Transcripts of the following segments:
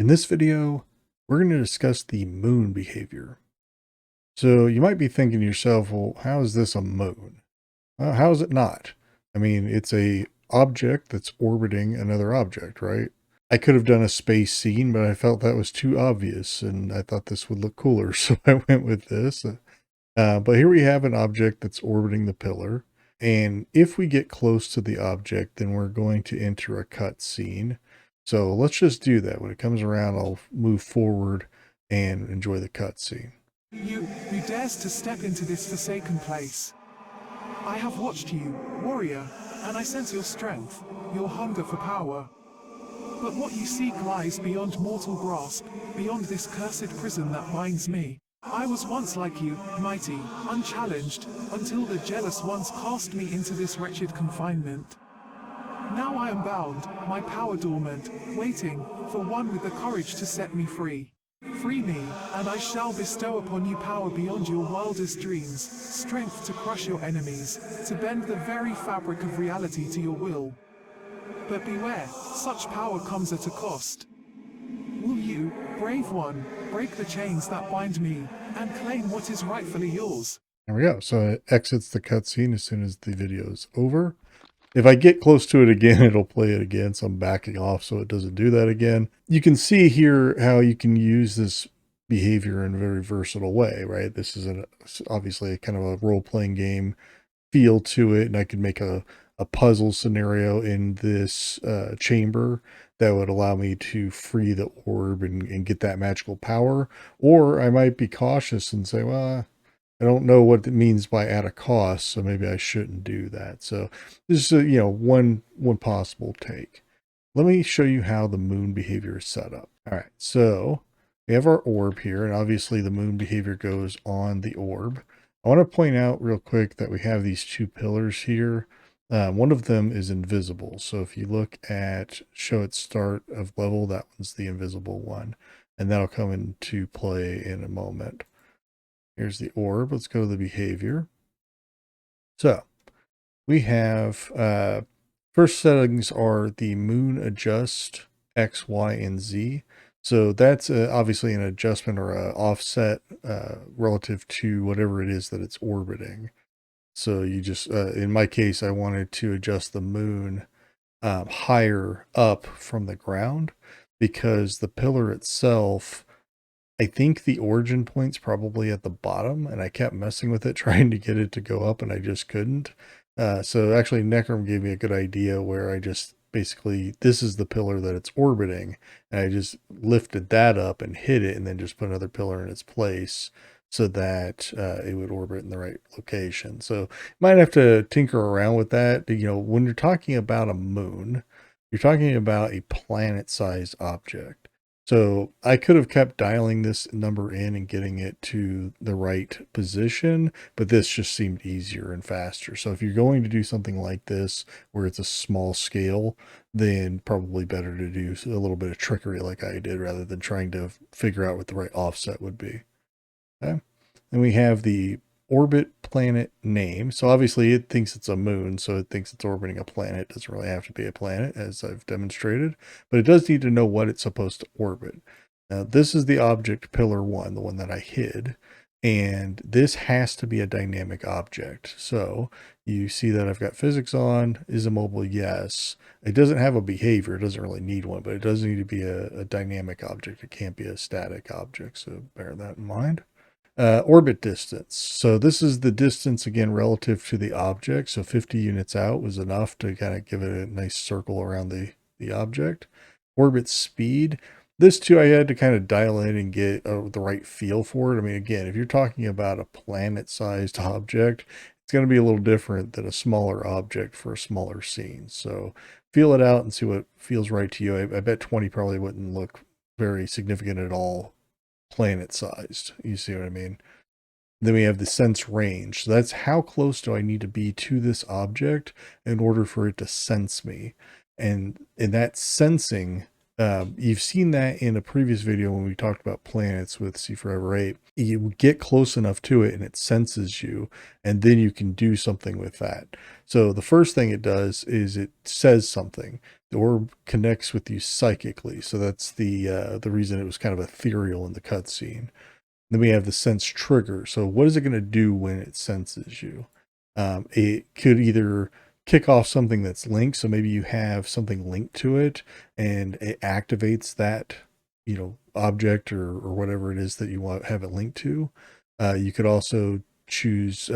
In this video, we're going to discuss the moon behavior. So you might be thinking to yourself, well, how is this a moon? How is it not? I mean, it's a object that's orbiting another object, right? I could have done a space scene, but I felt that was too obvious and I thought this would look cooler. So I went with this. But here we have an object that's orbiting the pillar. And if we get close to the object, then we're going to enter a cut scene. So let's just do that. When it comes around, I'll move forward and enjoy the cut scene. You dares to step into this forsaken place. I have watched you, warrior, and I sense your strength, your hunger for power. But what you seek lies beyond mortal grasp, beyond this cursed prison that binds me. I was once like you, mighty, unchallenged, until the jealous ones cast me into this wretched confinement. Now I am bound, my power dormant, waiting for one with the courage to set me free. Free me, and I shall bestow upon you power beyond your wildest dreams, strength to crush your enemies, to bend the very fabric of reality to your will. But beware, such power comes at a cost. Will you, brave one, break the chains that bind me, and claim what is rightfully yours? There we go. So it exits the cutscene as soon as the video is over. If I get close to it again, it'll play it again. So I'm backing off so it doesn't do that again. You can see here how you can use this behavior in a very versatile way, right? This is obviously a kind of a role-playing game feel to it. And I could make a puzzle scenario in this chamber that would allow me to free the orb and get that magical power. Or I might be cautious and say, well, I don't know what it means by at a cost, so maybe I shouldn't do that. So this is one possible take. Let me show you how the moon behavior is set up. All right, so we have our orb here, and obviously the moon behavior goes on the orb. I want to point out real quick that we have these two pillars here. One of them is invisible. So if you look at show at start of level, that one's the invisible one, and that'll come into play in a moment. Here's the orb. Let's go to the behavior. So we have first settings are the moon adjust X, Y, and Z. So that's obviously an adjustment or an offset relative to whatever it is that it's orbiting. So you just, in my case, I wanted to adjust the moon higher up from the ground because the pillar itself, I think the origin point's probably at the bottom, and I kept messing with it trying to get it to go up, and I just couldn't. So actually Necrom gave me a good idea where I just basically, this is the pillar that it's orbiting, and I just lifted that up and hit it, and then just put another pillar in its place so that it would orbit in the right location. So might have to tinker around with that. When you're talking about a moon, you're talking about a planet-sized object. So I could have kept dialing this number in and getting it to the right position, but this just seemed easier and faster. So if you're going to do something like this, where it's a small scale, then probably better to do a little bit of trickery like I did rather than trying to figure out what the right offset would be. Okay. Then we have the orbit planet name. So obviously it thinks it's a moon, so it thinks it's orbiting a planet. It doesn't really have to be a planet, as I've demonstrated, but it does need to know what it's supposed to orbit. Now this is the object pillar 1, the one that I hid, and this has to be a dynamic object. So you see that I've got physics on, is immobile, yes. It doesn't have a behavior, it doesn't really need one, but it does need to be a dynamic object. It can't be a static object, so bear that in mind. Orbit distance. So this is the distance again relative to the object. So 50 units out was enough to kind of give it a nice circle around the object. Orbit speed. This too, I had to kind of dial in and get the right feel for it. I mean, again, if you're talking about a planet-sized object, it's going to be a little different than a smaller object for a smaller scene. So feel it out and see what feels right to you. I bet 20 probably wouldn't look very significant at all planet sized. You see what I mean? Then we have the sense range. So that's how close do I need to be to this object in order for it to sense me. And in that sensing, You've seen that in a previous video when we talked about planets with C Forever 8. You get close enough to it and it senses you, and then you can do something with that. So the first thing it does is it says something. The orb connects with you psychically. So that's the reason it was kind of ethereal in the cutscene. Then we have the sense trigger. So what is it going to do when it senses you? It could either kick off something that's linked. So maybe you have something linked to it and it activates that, object or whatever it is that you want have it linked to. You could also choose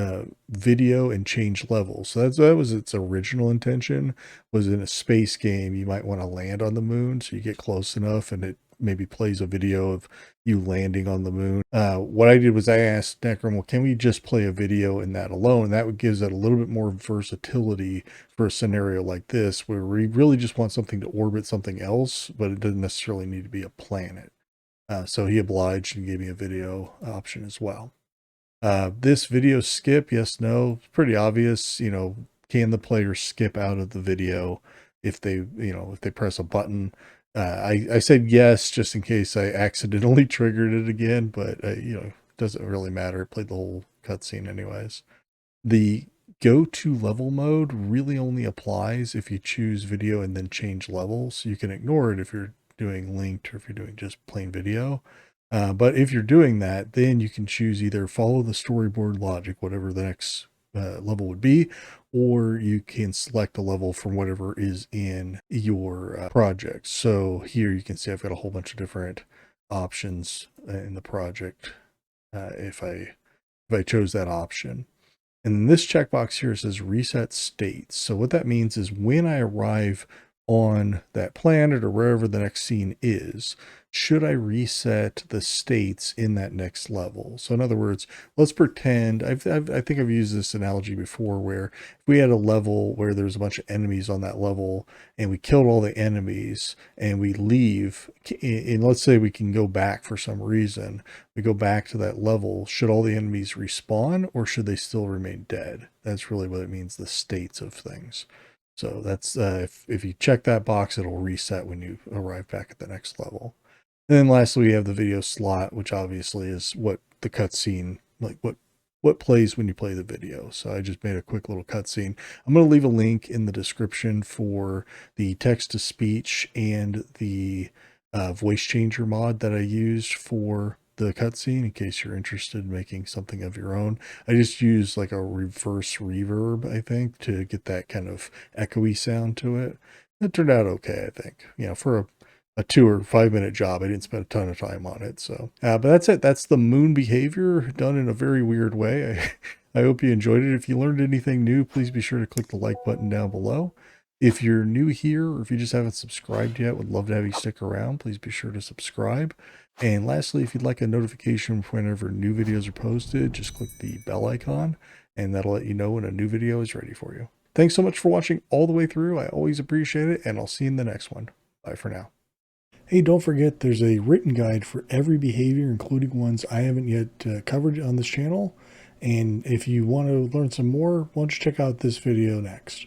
video and change levels. So that was its original intention. Was in a space game, you might want to land on the moon, so you get close enough and it maybe plays a video of you landing on the moon. What I did was I asked Necrom, well, can we just play a video in that alone? And that would gives it a little bit more versatility for a scenario like this, where we really just want something to orbit something else, but it doesn't necessarily need to be a planet. So he obliged and gave me a video option as well. This video skip, yes, no, it's pretty obvious. Can the player skip out of the video if they press a button? I said yes, just in case I accidentally triggered it again, but it doesn't really matter. It played the whole cutscene anyways. The go to level mode really only applies if you choose video and then change levels. You can ignore it if you're doing linked or if you're doing just plain video. But if you're doing that, then you can choose either follow the storyboard logic, whatever the next level would be, or you can select a level from whatever is in your project. So here you can see I've got a whole bunch of different options in the project if I chose that option. And then this checkbox here says reset states. So what that means is when I arrive on that planet or wherever the next scene is, should I reset the states in that next level? So in other words, let's pretend, I think I've used this analogy before, where if we had a level where there's a bunch of enemies on that level and we killed all the enemies and we leave, and let's say we can go back for some reason, we go back to that level, should all the enemies respawn or should they still remain dead? That's really what it means, the states of things. So that's if you check that box, it'll reset when you arrive back at the next level. And then lastly, we have the video slot, which obviously is what the cutscene, like what plays when you play the video. So I just made a quick little cutscene. I'm going to leave a link in the description for the text to speech and the voice changer mod that I used for the cutscene in case you're interested in making something of your own. I just used like a reverse reverb, I think, to get that kind of echoey sound to it. It turned out okay, I think. For a 2 or 5 minute job, I didn't spend a ton of time on it. So, but that's it. That's the moon behavior done in a very weird way. I hope you enjoyed it. If you learned anything new, please be sure to click the like button down below. If you're new here, or if you just haven't subscribed yet, would love to have you stick around. Please be sure to subscribe. And lastly, if you'd like a notification whenever new videos are posted, just click the bell icon and that'll let you know when a new video is ready for you. Thanks so much for watching all the way through. I always appreciate it, and I'll see you in the next one. Bye for now. Hey, don't forget there's a written guide for every behavior, including ones I haven't yet covered on this channel. And if you want to learn some more, why don't you check out this video next.